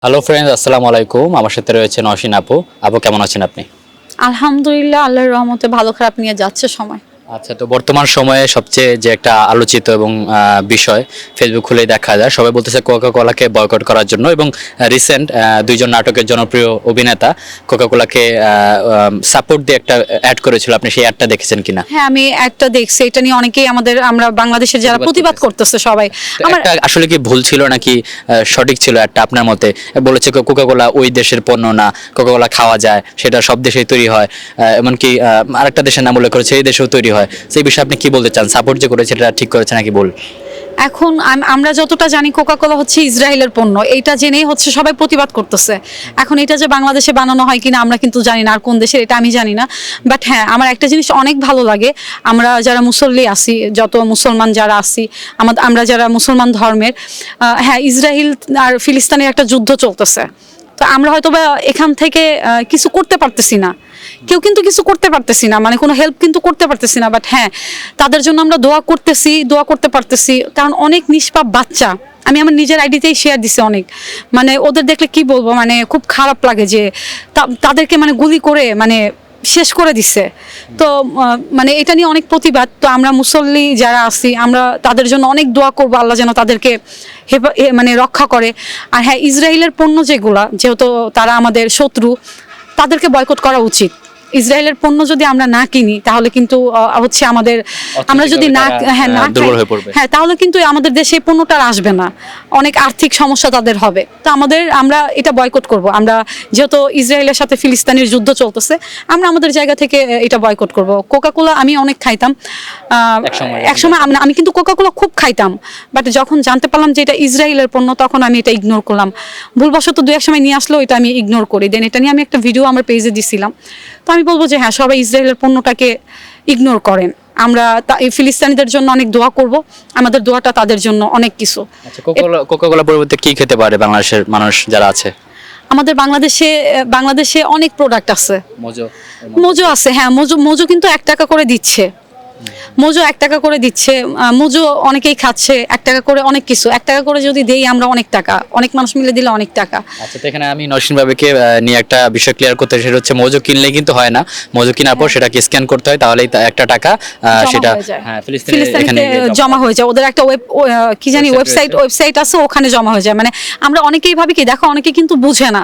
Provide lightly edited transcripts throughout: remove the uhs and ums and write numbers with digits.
Hello friends, আসসালামু আলাইকুম। আমার সাথে রয়েছে নওশিন আপু। আপু কেমন আছেন আপনি? আলহামদুলিল্লাহ, আল্লাহর রহমতে ভালো খারাপ নিয়ে যাচ্ছে সময়। আচ্ছা, তো বর্তমান সময়ে সবচেয়ে যে একটা আলোচিত এবং বিষয়, ফেসবুক খুলেই দেখা যায় সবাই বলতেছে কোকাকোলাকে বয়কট করার জন্য। এবং রিসেন্ট দুইজন নাটকের জনপ্রিয় অভিনেতা কোকাকোলাকে সাপোর্ট দিয়ে একটা অ্যাড করেছিল। আপনি সেই অ্যাডটা দেখেছেন কিনা? হ্যাঁ, আমি একটা দেখছি, এটা নিয়ে অনেকেই আমরা বাংলাদেশের যারা প্রতিবাদ করতেছে সবাই। তো আমার একটা আসলে কি ভুল ছিল নাকি সঠিক ছিল একটা আপনার মতে? বলেছে কোকাকোলা ওই দেশের পণ্য না, কোকাকোলা খাওয়া যায়, সেটা সব দেশেই তৈরি হয়, এমনকি আরেকটা দেশের নাম উল্লেখ করেছে এই দেশেও তৈরি হয়। সেই বিষয়ে আপনি কি বলতে চান? সাপোর্ট যে করেছে এটা ঠিক করেছে নাকি ভুল? এখন আমরা যতটা জানি কোকাকোলা হচ্ছে ইসরায়েলের পণ্য, এইটা জেনেই হচ্ছে সবাই প্রতিবাদ করতেছে। এখন এটা যে বাংলাদেশে বানানো হয় কিনা আমরা কিন্তু জানি না, আর কোন দেশের এটা আমি জানি না। বাট হ্যাঁ, আমার একটা জিনিস অনেক ভালো লাগে, আমরা যারা মুসল্লি আছি, যত মুসলমান যারা আছি, আমরা যারা মুসলমান ধর্মের, হ্যাঁ, ইসরায়েল আর ফিলিস্তিনের একটা যুদ্ধ চলতেছে। তো আমরা হয়তো বা এখান থেকে কিছু করতে পারতেছি না, কেউ কিন্তু কিছু করতে পারতেছি না, মানে কোনো হেল্প কিন্তু করতে পারতেছি না। বাট হ্যাঁ, তাদের জন্য আমরা দোয়া করতেছি, দোয়া করতে পারতেছি, কারণ অনেক নিষ্পাপ বাচ্চা, আমি আমার নিজের আইডিতেই শেয়ার দিছি অনেক, মানে ওদের দেখলে কি বলবো, মানে খুব খারাপ লাগে যে তাদেরকে মানে গুলি করে মানে শেষ করে দিচ্ছে। তো মানে এটা নিয়ে অনেক প্রতিবাদ। তো আমরা মুসল্লি যারা আছি, আমরা তাদের জন্য অনেক দোয়া করবো, আল্লাহ যেন তাদেরকে মানে রক্ষা করে। আর হ্যাঁ, ইসরায়েলের পণ্য যেগুলা, যেহেতু তারা আমাদের শত্রু, তাদেরকে বয়কট করা উচিত। ইসরায়েলের পণ্য যদি আমরা না কিনি তাহলে কিন্তু হচ্ছে আমাদের, আমরা যদি না দুর্বল হয়ে পড়বে। হ্যাঁ, তাহলে কিন্তু আমাদের দেশে এই পণ্যটা আর আসবে না, অনেক আর্থিক সমস্যা তাদের হবে। তো আমরা এটা বয়কট করব। আমরা যেহেতু ইসরায়েলের সাথে ফিলিস্তিনের যুদ্ধ চলতেছে, আমরা আমাদের জায়গা থেকে এটা বয়কট করব। কোকাকোলা আমি অনেক খাইতাম, একসময় আমি কিন্তু কোকাকোলা খুব খাইতাম, বাট যখন জানতে পারলাম যে এটা ইসরায়েলের পণ্য, তখন আমি এটা ইগনোর করলাম। ভুলবশত দু এক সময় নিয়ে আসলো, এটা আমি ইগনোর করি। দেন এটা নিয়ে আমি একটা ভিডিও আমার পেজে দিছিলাম। তো আমি বলবো যে হ্যাঁ, সবাই ইসরায়েলের পণ্যটাকে ইগনোর করেন। আমরা এই ফিলিস্তিনিদের জন্য অনেক দোয়া করব, আমাদের দোয়াটা তাদের জন্য অনেক কিছু। আচ্ছা, কোকাকোলা পরিবর্তে কি খেতে পারে বাংলাদেশের মানুষ যারা আছে? আমাদের বাংলাদেশে অনেক প্রোডাক্ট আছে। মোজো আছে, হ্যাঁ, মোজো কিন্তু 1 টাকা করে দিচ্ছে। মোজো 1 টাকা করে দিচ্ছে, মোজো অনেকেই খাচ্ছে 1 টাকা করে। অনেক কিছু 1 টাকা করে যদি দেই আমরা, অনেক টাকা, অনেক মানুষ মিলে দিলে অনেক টাকা। আচ্ছা, তো এখানে আমি নওশিন ভাবিকে নিয়ে একটা বিষয় ক্লিয়ার করতে চাই, সেটা হচ্ছে মোজো কিনলে কিন্তু হয় না। মোজো কেনার পর সেটাকে স্ক্যান করতে হয়, তাহলেই একটা টাকা সেটা ফিলিস্তিনে জমা হয়ে যায়। ওদের একটা কি জানি ওয়েবসাইট আছে, ওখানে জমা হয়ে যায়। মানে আমরা অনেকেই ভাবি কি, দেখো অনেকে কিন্তু বুঝে না,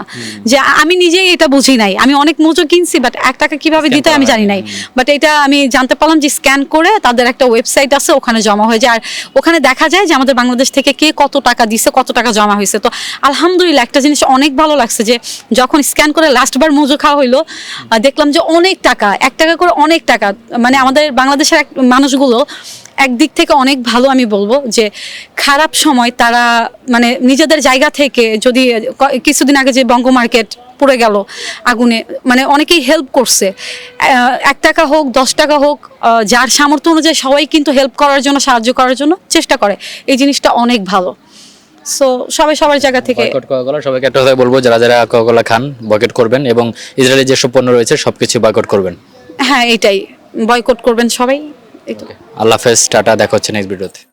যে আমি নিজেই এটা বুঝি নাই। আমি অনেক মোজো কিনছি, বাট 1 টাকা কিভাবে দিতে আমি জানি নাই। বাট এটা আমি জানতে পারলাম যে স্ক্যান করে তাদের একটা ওয়েবসাইট আছে, ওখানে জমা হয়ে যায়। আর ওখানে দেখা যায় যে আমাদের বাংলাদেশ থেকে কে কত টাকা দিছে, কত টাকা জমা হয়েছে। তো আলহামদুলিল্লাহ, একটা জিনিস অনেক ভালো লাগছে যে যখন স্ক্যান করে লাস্টবার মোজো খাওয়া হইলো, দেখলাম যে অনেক টাকা, 1 টাকা করে অনেক টাকা। মানে আমাদের বাংলাদেশের মানুষগুলো একদিক থেকে অনেক ভালো, আমি বলবো যে খারাপ সময় তারা মানে নিজেদের জায়গা থেকে, যদি কিছুদিন আগে যে বঙ্গ মার্কেট পুড়ে গেল আগুনে, মানে অনেকেই হেল্প করছে। 1 টাকা হোক, 10 টাকা হোক, যার সামর্থ্য অনুযায়ী সবাই কিন্তু হেল্প করার জন্য, সাহায্য করার জন্য চেষ্টা করে। এই জিনিসটা অনেক ভালো। সো সবাই সবার জায়গা থেকে সবাইকে একটা কথা বলবো, যারা যারা কোকাকোলা খান বয়কট করবেন, এবং ইসরায়েলের যেসব পণ্য রয়েছে সবকিছু বয়কট করবেন। হ্যাঁ, এটাই বয়কট করবেন সবাই। আল্লাহ হাফেজ, টাটা, দেখা হচ্ছে নেক্সট ভিডিওতে।